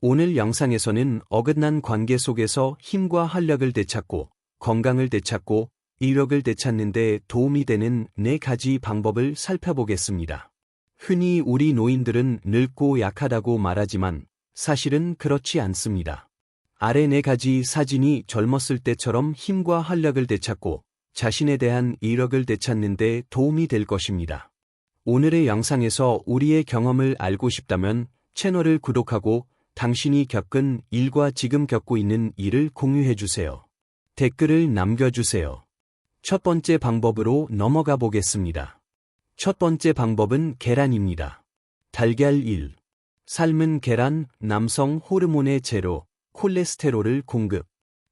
오늘 영상에서는 어긋난 관계 속에서 힘과 활력을 되찾고 건강을 되찾고 이력을 되찾는 데 도움이 되는 4가지 방법을 살펴보겠습니다. 흔히 우리 노인들은 늙고 약하다고 말하지만 사실은 그렇지 않습니다. 아래 4가지 사진이 젊었을 때처럼 힘과 활력을 되찾고 자신에 대한 이력을 되찾는 데 도움이 될 것입니다. 오늘의 영상에서 우리의 경험을 알고 싶다면 채널을 구독하고 당신이 겪은 일과 지금 겪고 있는 일을 공유해주세요. 댓글을 남겨주세요. 첫 번째 방법으로 넘어가 보겠습니다. 첫 번째 방법은 계란입니다. 달걀 1. 삶은 계란, 남성 호르몬의 재료, 콜레스테롤을 공급.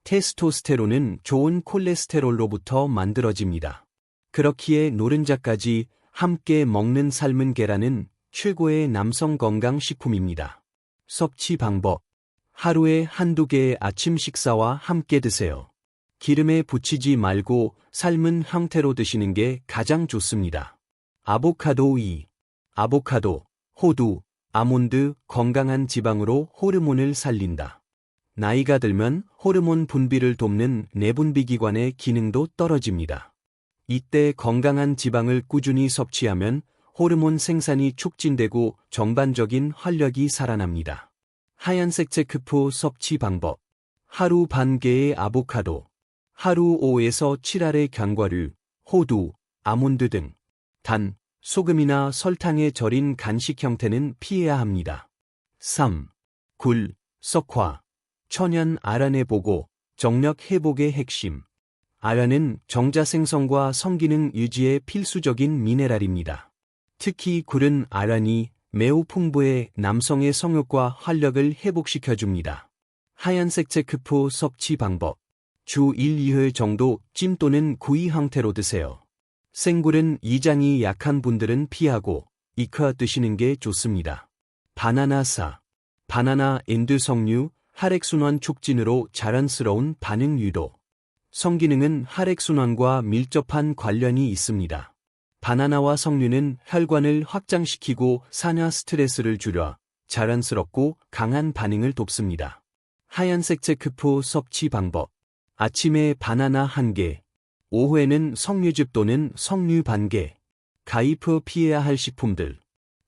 테스토스테론은 좋은 콜레스테롤로부터 만들어집니다. 그렇기에 노른자까지 함께 먹는 삶은 계란은 최고의 남성 건강 식품입니다. 섭취 방법. 하루에 1~2개의 아침 식사와 함께 드세요. 기름에 부치지 말고 삶은 형태로 드시는 게 가장 좋습니다. 아보카도 2. 아보카도, 호두, 아몬드, 건강한 지방으로 호르몬을 살린다. 나이가 들면 호르몬 분비를 돕는 내분비 기관의 기능도 떨어집니다. 이때 건강한 지방을 꾸준히 섭취하면 호르몬 생산이 촉진되고 전반적인 활력이 살아납니다. 하얀색 체크포 섭취 방법. 하루 반 개의 아보카도, 하루 5에서 7알의 견과류, 호두, 아몬드 등. 단, 소금이나 설탕에 절인 간식 형태는 피해야 합니다. 3. 굴, 석화, 천연 아란의 보고, 정력 회복의 핵심. 아란은 정자 생성과 성기능 유지에 필수적인 미네랄입니다. 특히 굴은 아란이 매우 풍부해 남성의 성욕과 활력을 회복시켜줍니다. 하얀색 체크포 섭취 방법. 주 1~2회 정도 찜 또는 구이 형태로 드세요. 생굴은 이장이 약한 분들은 피하고 익혀 드시는 게 좋습니다. 바나나 4. 바나나 엔드 석류, 혈액순환 촉진으로 자연스러운 반응 유도. 성기능은 혈액순환과 밀접한 관련이 있습니다. 바나나와 석류는 혈관을 확장시키고 산화 스트레스를 줄여 자연스럽고 강한 반응을 돕습니다. 하얀색 체크포 섭취 방법. 아침에 바나나 1개, 오후에는 석류즙 또는 석류 반개. 가이프 피해야 할 식품들.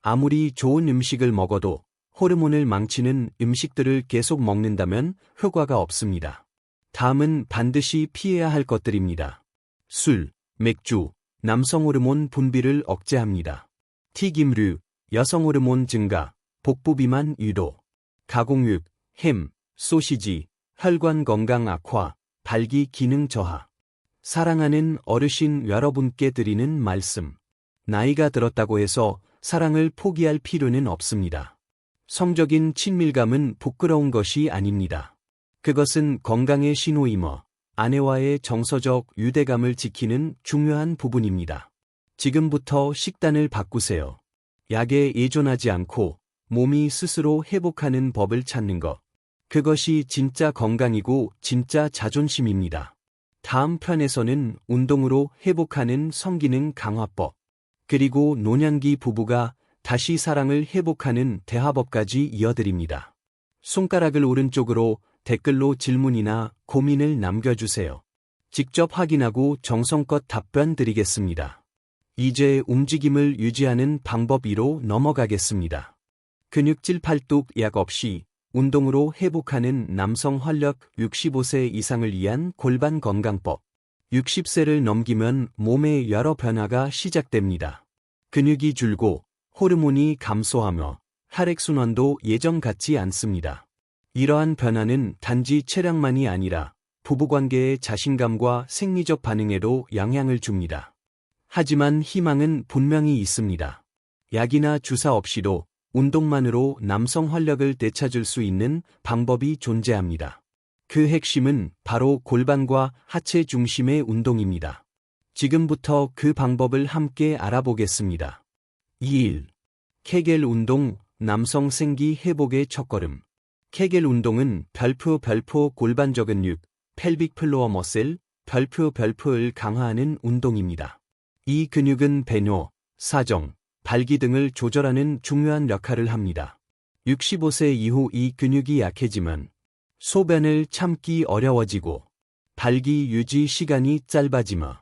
아무리 좋은 음식을 먹어도 호르몬을 망치는 음식들을 계속 먹는다면 효과가 없습니다. 다음은 반드시 피해야 할 것들입니다. 술, 맥주, 남성 호르몬 분비를 억제합니다. 튀김류, 여성 호르몬 증가, 복부 비만 유도. 가공육, 햄, 소시지, 혈관 건강 악화, 발기 기능 저하. 사랑하는 어르신 여러분께 드리는 말씀. 나이가 들었다고 해서 사랑을 포기할 필요는 없습니다. 성적인 친밀감은 부끄러운 것이 아닙니다. 그것은 건강의 신호이며 아내와의 정서적 유대감을 지키는 중요한 부분입니다. 지금부터 식단을 바꾸세요. 약에 의존하지 않고 몸이 스스로 회복하는 법을 찾는 것. 그것이 진짜 건강이고 진짜 자존심입니다. 다음 편에서는 운동으로 회복하는 성기능 강화법, 그리고 노년기 부부가 다시 사랑을 회복하는 대화법까지 이어드립니다. 손가락을 오른쪽으로 댓글로 질문이나 고민을 남겨주세요. 직접 확인하고 정성껏 답변 드리겠습니다. 이제 움직임을 유지하는 방법 2로 넘어가겠습니다. 근육질 팔뚝 약 없이 운동으로 회복하는 남성 활력 65세 이상을 위한 골반 건강법. 60세를 넘기면 몸의 여러 변화가 시작됩니다. 근육이 줄고 호르몬이 감소하며 혈액순환도 예전 같지 않습니다. 이러한 변화는 단지 체력만이 아니라 부부관계의 자신감과 생리적 반응에도 영향을 줍니다. 하지만 희망은 분명히 있습니다. 약이나 주사 없이도 운동만으로 남성 활력을 되찾을 수 있는 방법이 존재합니다. 그 핵심은 바로 골반과 하체 중심의 운동입니다. 지금부터 그 방법을 함께 알아보겠습니다. 2일. 케겔 운동, 남성 생기 회복의 첫걸음. 케겔 운동은 별표 골반적 근육, 펠빅 플로어 머슬, 별표를 강화하는 운동입니다. 이 근육은 배뇨, 사정, 발기 등을 조절하는 중요한 역할을 합니다. 65세 이후 이 근육이 약해지면 소변을 참기 어려워지고 발기 유지 시간이 짧아지며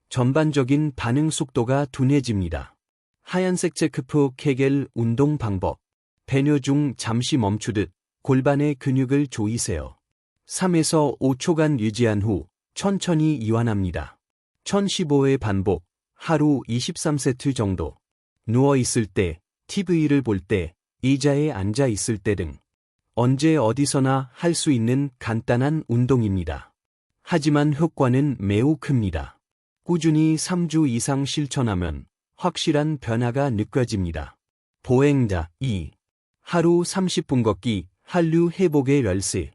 전반적인 반응 속도가 둔해집니다. 하얀색 체크프 케겔 운동 방법. 배뇨 중 잠시 멈추듯 골반의 근육을 조이세요. 3에서 5초간 유지한 후 천천히 이완합니다. 1015회 반복, 하루 23세트 정도. 누워 있을 때, TV를 볼 때, 의자에 앉아 있을 때 등 언제 어디서나 할 수 있는 간단한 운동입니다. 하지만 효과는 매우 큽니다. 꾸준히 3주 이상 실천하면 확실한 변화가 느껴집니다. 보행자 2. 하루 30분 걷기, 한류 회복의 열쇠.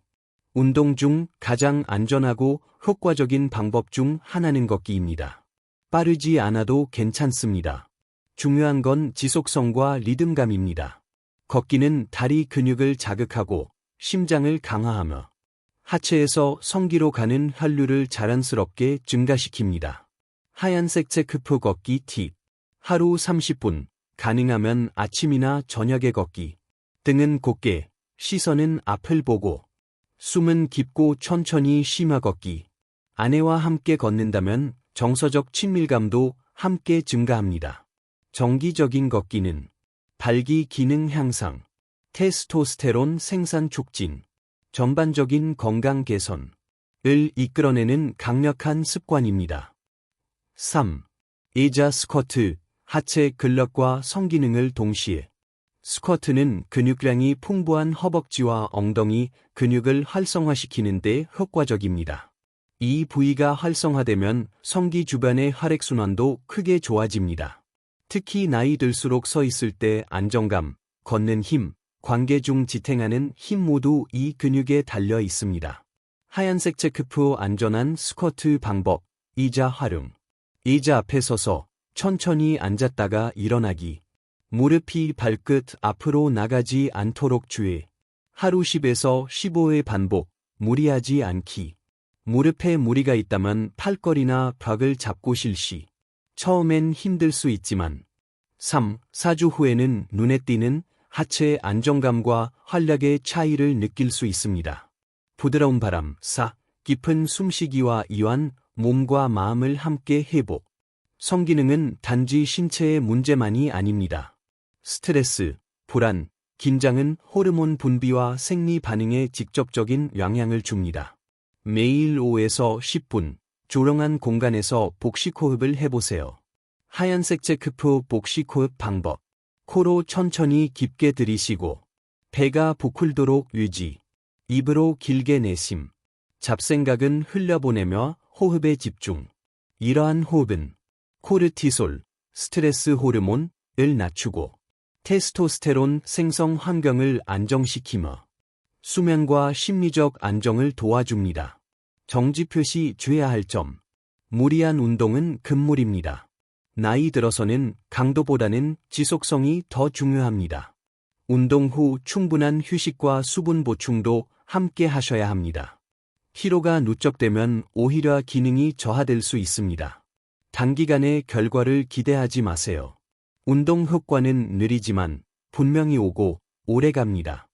운동 중 가장 안전하고 효과적인 방법 중 하나는 걷기입니다. 빠르지 않아도 괜찮습니다. 중요한 건 지속성과 리듬감입니다. 걷기는 다리 근육을 자극하고 심장을 강화하며 하체에서 성기로 가는 혈류를 자연스럽게 증가시킵니다. 하얀색 체크프 걷기 팁. 하루 30분, 가능하면 아침이나 저녁에 걷기. 등은 곧게, 시선은 앞을 보고, 숨은 깊고 천천히 심화 걷기. 아내와 함께 걷는다면 정서적 친밀감도 함께 증가합니다. 정기적인 걷기는 발기 기능 향상, 테스토스테론 생산 촉진, 전반적인 건강 개선을 이끌어내는 강력한 습관입니다. 3. 의자 스쿼트, 하체 근력과 성기능을 동시에. 스쿼트는 근육량이 풍부한 허벅지와 엉덩이 근육을 활성화시키는 데 효과적입니다. 이 부위가 활성화되면 성기 주변의 혈액순환도 크게 좋아집니다. 특히 나이 들수록 서 있을 때 안정감, 걷는 힘, 관계 중 지탱하는 힘 모두 이 근육에 달려 있습니다. 하얀색 체크프 안전한 스쿼트 방법, 의자 활용. 의자 앞에 서서 천천히 앉았다가 일어나기. 무릎이 발끝 앞으로 나가지 않도록 주의. 하루 10에서 15회 반복, 무리하지 않기. 무릎에 무리가 있다면 팔걸이나 벽을 잡고 실시. 처음엔 힘들 수 있지만 3, 4주 후에는 눈에 띄는 하체의 안정감과 활력의 차이를 느낄 수 있습니다. 부드러운 바람 4, 깊은 숨쉬기와 이완, 몸과 마음을 함께 회복. 성기능은 단지 신체의 문제만이 아닙니다. 스트레스, 불안, 긴장은 호르몬 분비와 생리 반응에 직접적인 영향을 줍니다. 매일 5에서 10분, 조용한 공간에서 복식호흡을 해보세요. 하얀색 체크프 복식호흡 방법. 코로 천천히 깊게 들이쉬고, 배가 부풀도록 유지. 입으로 길게 내심. 잡생각은 흘려보내며 호흡에 집중. 이러한 호흡은 코르티솔, 스트레스 호르몬을 낮추고 테스토스테론 생성 환경을 안정시키며 수면과 심리적 안정을 도와줍니다. 정지 표시 주의해야 할 점. 무리한 운동은 금물입니다. 나이 들어서는 강도보다는 지속성이 더 중요합니다. 운동 후 충분한 휴식과 수분 보충도 함께 하셔야 합니다. 피로가 누적되면 오히려 기능이 저하될 수 있습니다. 단기간에 결과를 기대하지 마세요. 운동 효과는 느리지만 분명히 오고 오래갑니다.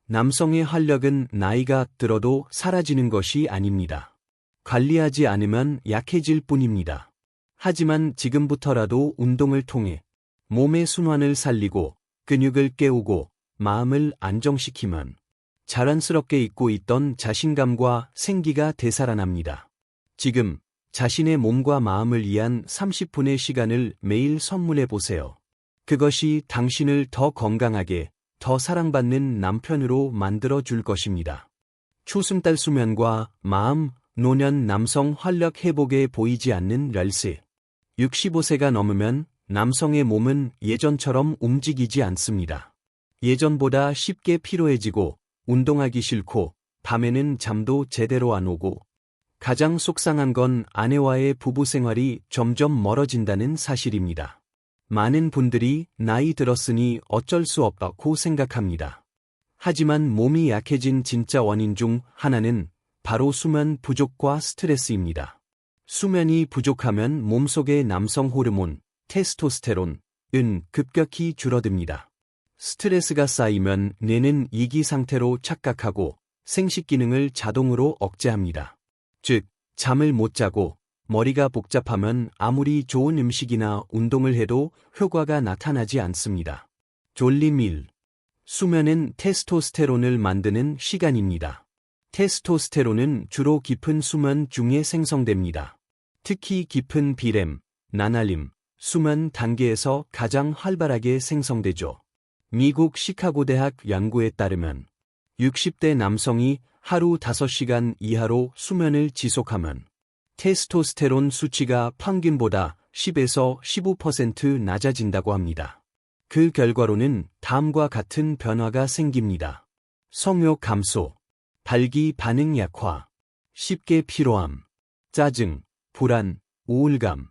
남성의 활력은 나이가 들어도 사라지는 것이 아닙니다. 관리하지 않으면 약해질 뿐입니다. 하지만 지금부터라도 운동을 통해 몸의 순환을 살리고 근육을 깨우고 마음을 안정시키면 자연스럽게 잊고 있던 자신감과 생기가 되살아납니다. 지금 자신의 몸과 마음을 위한 30분의 시간을 매일 선물해 보세요. 그것이 당신을 더 건강하게, 더 사랑받는 남편으로 만들어 줄 것입니다. 초승달 수면과 마음, 노년 남성 활력 회복에 보이지 않는 열쇠. 65세가 넘으면 남성의 몸은 예전처럼 움직이지 않습니다. 예전보다 쉽게 피로해지고 운동하기 싫고 밤에는 잠도 제대로 안 오고 가장 속상한 건 아내와의 부부 생활이 점점 멀어진다는 사실입니다. 많은 분들이 나이 들었으니 어쩔 수 없다고 생각합니다. 하지만 몸이 약해진 진짜 원인 중 하나는 바로 수면 부족과 스트레스입니다. 수면이 부족하면 몸속의 남성 호르몬, 테스토스테론은 급격히 줄어듭니다. 스트레스가 쌓이면 뇌는 이기 상태로 착각하고 생식 기능을 자동으로 억제합니다. 즉, 잠을 못 자고 머리가 복잡하면 아무리 좋은 음식이나 운동을 해도 효과가 나타나지 않습니다. 졸림일. 수면은 테스토스테론을 만드는 시간입니다. 테스토스테론은 주로 깊은 수면 중에 생성됩니다. 특히 깊은 비렘, 나날림, 수면 단계에서 가장 활발하게 생성되죠. 미국 시카고 대학 연구에 따르면 60대 남성이 하루 5시간 이하로 수면을 지속하면 테스토스테론 수치가 평균보다 10에서 15% 낮아진다고 합니다. 그 결과로는 다음과 같은 변화가 생깁니다. 성욕 감소, 발기 반응 약화, 쉽게 피로함, 짜증, 불안, 우울감.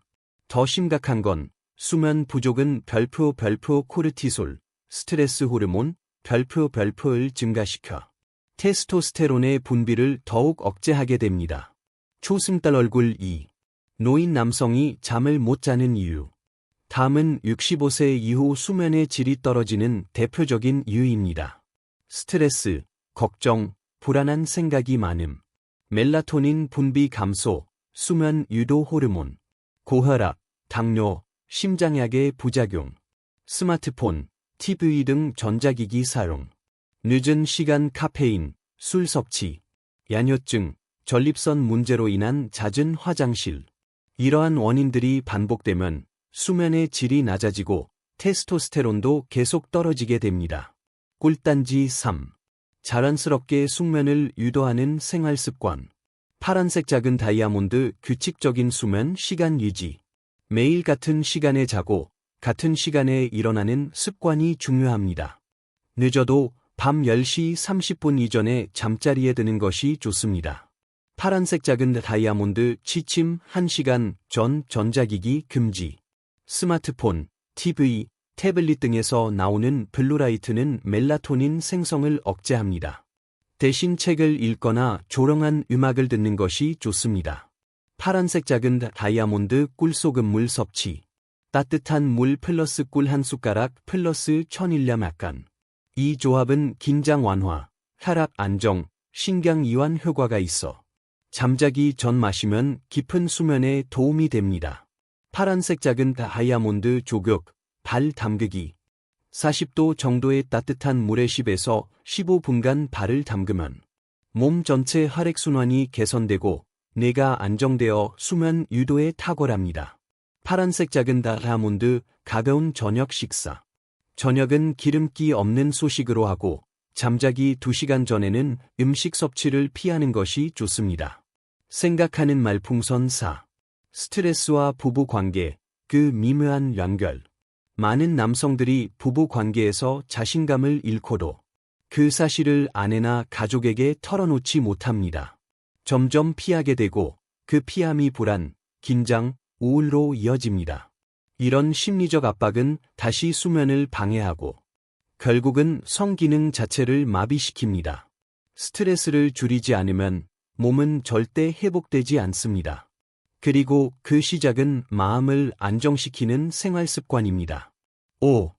더 심각한 건 수면 부족은 별표 코르티솔, 스트레스 호르몬, 별표를 증가시켜 테스토스테론의 분비를 더욱 억제하게 됩니다. 초승달 얼굴 2. 노인 남성이 잠을 못 자는 이유. 다음은 65세 이후 수면의 질이 떨어지는 대표적인 이유입니다. 스트레스, 걱정, 불안한 생각이 많음, 멜라토닌 분비 감소, 수면 유도 호르몬, 고혈압, 당뇨, 심장약의 부작용, 스마트폰, TV 등 전자기기 사용, 늦은 시간 카페인, 술 섭취, 야뇨증, 전립선 문제로 인한 잦은 화장실. 이러한 원인들이 반복되면 수면의 질이 낮아지고 테스토스테론도 계속 떨어지게 됩니다. 꿀단지 3. 자연스럽게 숙면을 유도하는 생활습관. 파란색 작은 다이아몬드 규칙적인 수면 시간 유지. 매일 같은 시간에 자고 같은 시간에 일어나는 습관이 중요합니다. 늦어도 밤 10시 30분 이전에 잠자리에 드는 것이 좋습니다. 파란색 작은 다이아몬드 취침 1시간 전 전자기기 금지. 스마트폰, TV, 태블릿 등에서 나오는 블루라이트는 멜라토닌 생성을 억제합니다. 대신 책을 읽거나 조용한 음악을 듣는 것이 좋습니다. 파란색 작은 다이아몬드 꿀소금물 섭취. 따뜻한 물 플러스 꿀 한 숟가락 플러스 천일염 약간. 이 조합은 긴장 완화, 혈압 안정, 신경 이완 효과가 있어 잠자기 전 마시면 깊은 수면에 도움이 됩니다. 파란색 작은 다이아몬드 조격, 발 담그기. 40도 정도의 따뜻한 물에 10에서 15분간 발을 담그면 몸 전체 혈액순환이 개선되고 뇌가 안정되어 수면 유도에 탁월합니다. 파란색 작은 다이아몬드 가벼운 저녁 식사. 저녁은 기름기 없는 소식으로 하고 잠자기 2시간 전에는 음식 섭취를 피하는 것이 좋습니다. 생각하는 말풍선 4. 스트레스와 부부 관계, 그 미묘한 연결. 많은 남성들이 부부 관계에서 자신감을 잃고도 그 사실을 아내나 가족에게 털어놓지 못합니다. 점점 피하게 되고 그 피함이 불안, 긴장, 우울로 이어집니다. 이런 심리적 압박은 다시 수면을 방해하고 결국은 성기능 자체를 마비시킵니다. 스트레스를 줄이지 않으면 몸은 절대 회복되지 않습니다. 그리고 그 시작은 마음을 안정시키는 생활 습관입니다. 5.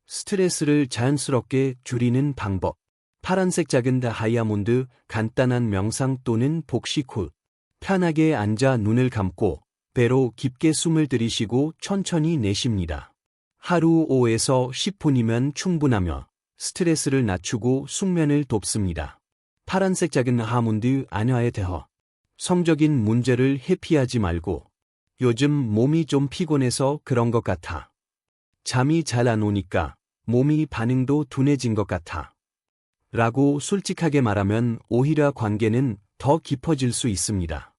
스트레스를 자연스럽게 줄이는 방법. 파란색 작은 다이아몬드 간단한 명상 또는 복식 후. 편하게 앉아 눈을 감고 배로 깊게 숨을 들이쉬고 천천히 내쉽니다. 하루 5에서 10분이면 충분하며 스트레스를 낮추고 숙면을 돕습니다. 파란색 작은 다이아몬드 안화에 대해 성적인 문제를 회피하지 말고 요즘 몸이 좀 피곤해서 그런 것 같아. 잠이 잘 안 오니까 몸이 반응도 둔해진 것 같아. 라고 솔직하게 말하면 오히려 관계는 더 깊어질 수 있습니다.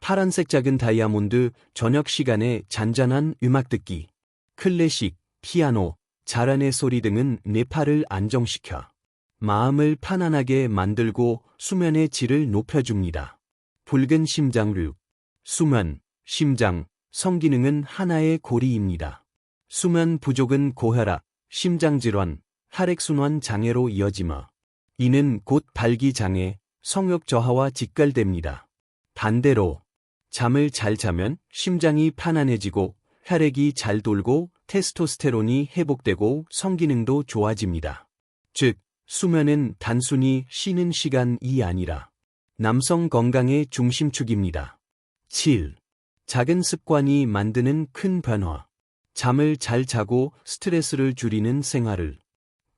파란색 작은 다이아몬드 저녁 시간에 잔잔한 음악 듣기, 클래식, 피아노, 자란의 소리 등은 뇌파를 안정시켜 마음을 편안하게 만들고 수면의 질을 높여줍니다. 붉은 심장류. 수면, 심장, 성기능은 하나의 고리입니다. 수면 부족은 고혈압, 심장질환, 혈액순환 장애로 이어지며 이는 곧 발기장애, 성욕 저하와 직결됩니다. 반대로 잠을 잘 자면 심장이 편안해지고 혈액이 잘 돌고 테스토스테론이 회복되고 성기능도 좋아집니다. 즉, 수면은 단순히 쉬는 시간이 아니라 남성 건강의 중심축입니다. 7. 작은 습관이 만드는 큰 변화. 잠을 잘 자고 스트레스를 줄이는 생활을.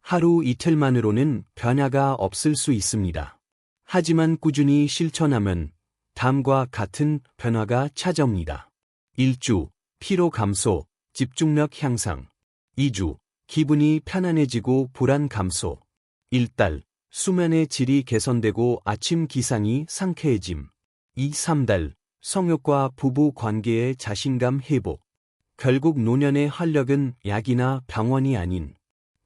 하루 이틀만으로는 변화가 없을 수 있습니다. 하지만 꾸준히 실천하면 다음과 같은 변화가 찾아옵니다. 1주, 피로 감소, 집중력 향상. 2주, 기분이 편안해지고 불안 감소. 1달, 수면의 질이 개선되고 아침 기상이 상쾌해짐. 3달, 성욕과 부부 관계의 자신감 회복. 결국 노년의 활력은 약이나 병원이 아닌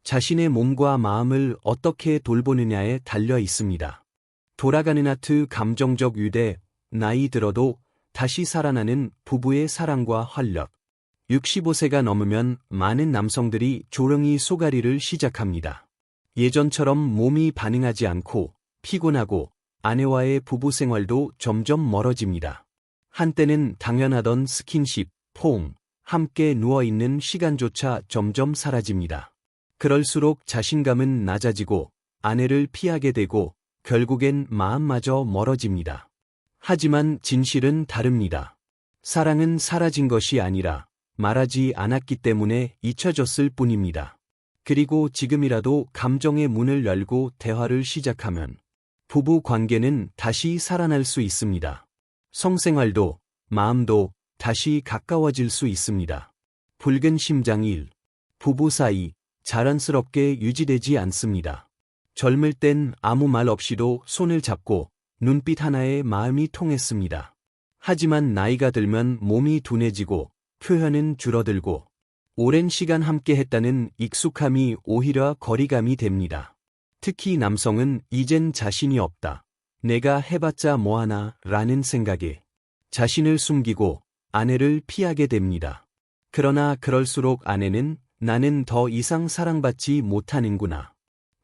자신의 몸과 마음을 어떻게 돌보느냐에 달려 있습니다. 돌아가는 하트 감정적 유대, 나이 들어도 다시 살아나는 부부의 사랑과 활력. 65세가 넘으면 많은 남성들이 조용히 소가리를 시작합니다. 예전처럼 몸이 반응하지 않고 피곤하고 아내와의 부부 생활도 점점 멀어집니다. 한때는 당연하던 스킨십, 포옹, 함께 누워있는 시간조차 점점 사라집니다. 그럴수록 자신감은 낮아지고 아내를 피하게 되고 결국엔 마음마저 멀어집니다. 하지만 진실은 다릅니다. 사랑은 사라진 것이 아니라 말하지 않았기 때문에 잊혀졌을 뿐입니다. 그리고 지금이라도 감정의 문을 열고 대화를 시작하면 부부 관계는 다시 살아날 수 있습니다. 성생활도 마음도 다시 가까워질 수 있습니다. 붉은 심장 1. 부부 사이 자연스럽게 유지되지 않습니다. 젊을 땐 아무 말 없이도 손을 잡고 눈빛 하나에 마음이 통했습니다. 하지만 나이가 들면 몸이 둔해지고 표현은 줄어들고 오랜 시간 함께 했다는 익숙함이 오히려 거리감이 됩니다. 특히 남성은 이젠 자신이 없다. 내가 해봤자 뭐하나 라는 생각에 자신을 숨기고 아내를 피하게 됩니다. 그러나 그럴수록 아내는 나는 더 이상 사랑받지 못하는구나.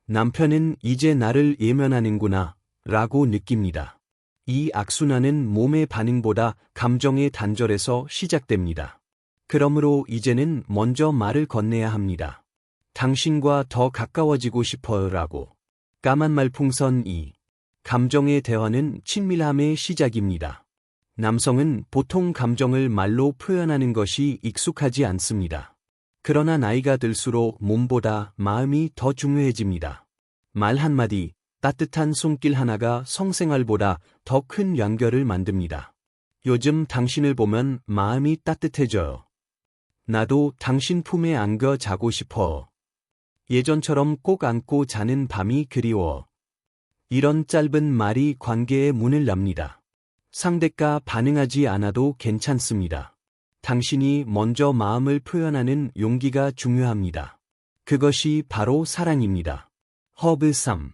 남편은 이제 나를 예면하는구나 라고 느낍니다. 이 악순환은 몸의 반응보다 감정의 단절에서 시작됩니다. 그러므로 이제는 먼저 말을 건네야 합니다. 당신과 더 가까워지고 싶어요 라고. 까만 말풍선 2. 감정의 대화는 친밀함의 시작입니다. 남성은 보통 감정을 말로 표현하는 것이 익숙하지 않습니다. 그러나 나이가 들수록 몸보다 마음이 더 중요해집니다. 말 한마디, 따뜻한 손길 하나가 성생활보다 더 큰 연결을 만듭니다. 요즘 당신을 보면 마음이 따뜻해져요. 나도 당신 품에 안겨 자고 싶어. 예전처럼 꼭 안고 자는 밤이 그리워. 이런 짧은 말이 관계의 문을 엽니다. 상대가 반응하지 않아도 괜찮습니다. 당신이 먼저 마음을 표현하는 용기가 중요합니다. 그것이 바로 사랑입니다. 허브 3.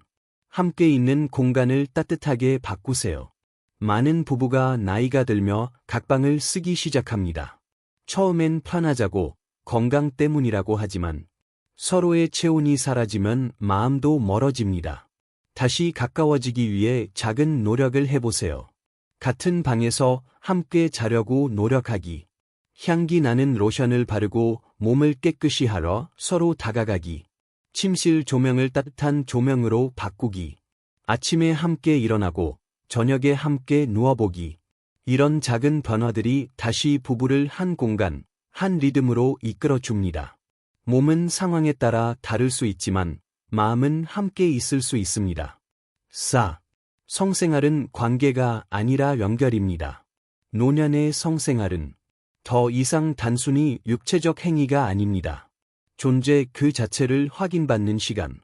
함께 있는 공간을 따뜻하게 바꾸세요. 많은 부부가 나이가 들며 각방을 쓰기 시작합니다. 처음엔 편하자고 건강 때문이라고 하지만 서로의 체온이 사라지면 마음도 멀어집니다. 다시 가까워지기 위해 작은 노력을 해보세요. 같은 방에서 함께 자려고 노력하기. 향기 나는 로션을 바르고 몸을 깨끗이 하러 서로 다가가기. 침실 조명을 따뜻한 조명으로 바꾸기. 아침에 함께 일어나고 저녁에 함께 누워보기. 이런 작은 변화들이 다시 부부를 한 공간, 한 리듬으로 이끌어줍니다. 몸은 상황에 따라 다를 수 있지만 마음은 함께 있을 수 있습니다. 4. 성생활은 관계가 아니라 연결입니다. 노년의 성생활은 더 이상 단순히 육체적 행위가 아닙니다. 존재 그 자체를 확인받는 시간.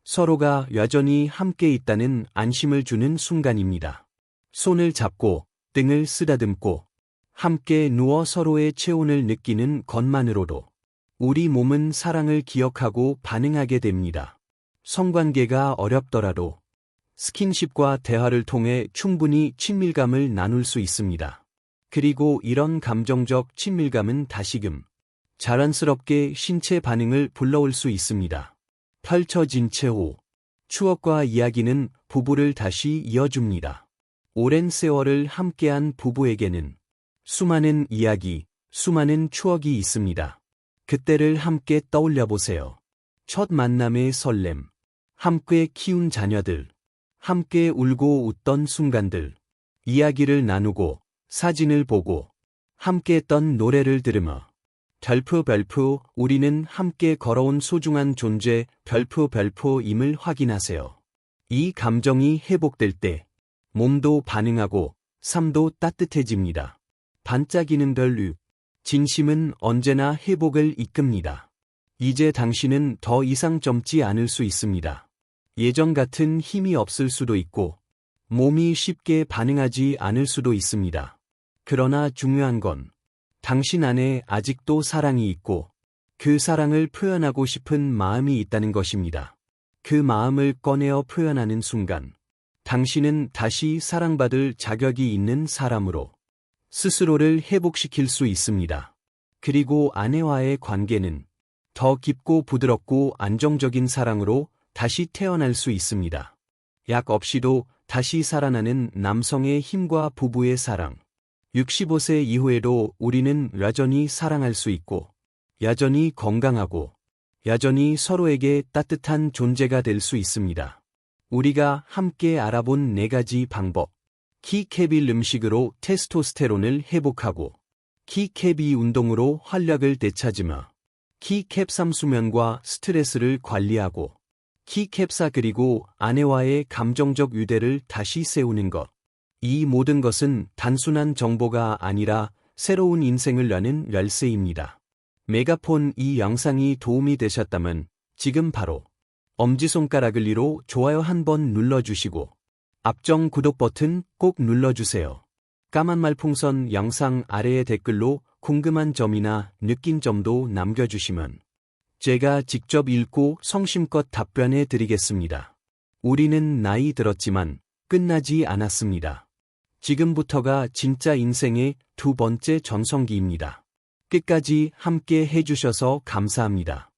서로가 여전히 함께 있다는 안심을 주는 순간입니다. 손을 잡고 등을 쓰다듬고 함께 누워 서로의 체온을 느끼는 것만으로도 우리 몸은 사랑을 기억하고 반응하게 됩니다. 성관계가 어렵더라도 스킨십과 대화를 통해 충분히 친밀감을 나눌 수 있습니다. 그리고 이런 감정적 친밀감은 다시금 자연스럽게 신체 반응을 불러올 수 있습니다. 펼쳐진 채호. 추억과 이야기는 부부를 다시 이어줍니다. 오랜 세월을 함께한 부부에게는 수많은 이야기, 수많은 추억이 있습니다. 그때를 함께 떠올려 보세요. 첫 만남의 설렘, 함께 키운 자녀들, 함께 울고 웃던 순간들, 이야기를 나누고, 사진을 보고, 함께 했던 노래를 들으며, 별프 우리는 함께 걸어온 소중한 존재 별프임을 확인하세요. 이 감정이 회복될 때 몸도 반응하고 삶도 따뜻해집니다. 반짝이는 별, 진심은 언제나 회복을 이끕니다. 이제 당신은 더 이상 젊지 않을 수 있습니다. 예전 같은 힘이 없을 수도 있고 몸이 쉽게 반응하지 않을 수도 있습니다. 그러나 중요한 건 당신 안에 아직도 사랑이 있고 그 사랑을 표현하고 싶은 마음이 있다는 것입니다. 그 마음을 꺼내어 표현하는 순간 당신은 다시 사랑받을 자격이 있는 사람으로 스스로를 회복시킬 수 있습니다. 그리고 아내와의 관계는 더 깊고 부드럽고 안정적인 사랑으로 다시 태어날 수 있습니다. 약 없이도 다시 살아나는 남성의 힘과 부부의 사랑. 65세 이후에도 우리는 여전히 사랑할 수 있고, 여전히 건강하고, 여전히 서로에게 따뜻한 존재가 될 수 있습니다. 우리가 함께 알아본 4가지 방법. 키캡일 음식으로 테스토스테론을 회복하고, 키캡이 운동으로 활력을 되찾으며, 키캡3 수면과 스트레스를 관리하고, 키캡4 그리고 아내와의 감정적 유대를 다시 세우는 것. 이 모든 것은 단순한 정보가 아니라 새로운 인생을 여는 열쇠입니다. 메가폰 이 영상이 도움이 되셨다면 지금 바로 엄지손가락을 위로 좋아요 한번 눌러주시고 앞정 구독 버튼 꼭 눌러주세요. 까만 말풍선 영상 아래의 댓글로 궁금한 점이나 느낀 점도 남겨주시면 제가 직접 읽고 성심껏 답변해 드리겠습니다. 우리는 나이 들었지만 끝나지 않았습니다. 지금부터가 진짜 인생의 2번째 전성기입니다. 끝까지 함께 해주셔서 감사합니다.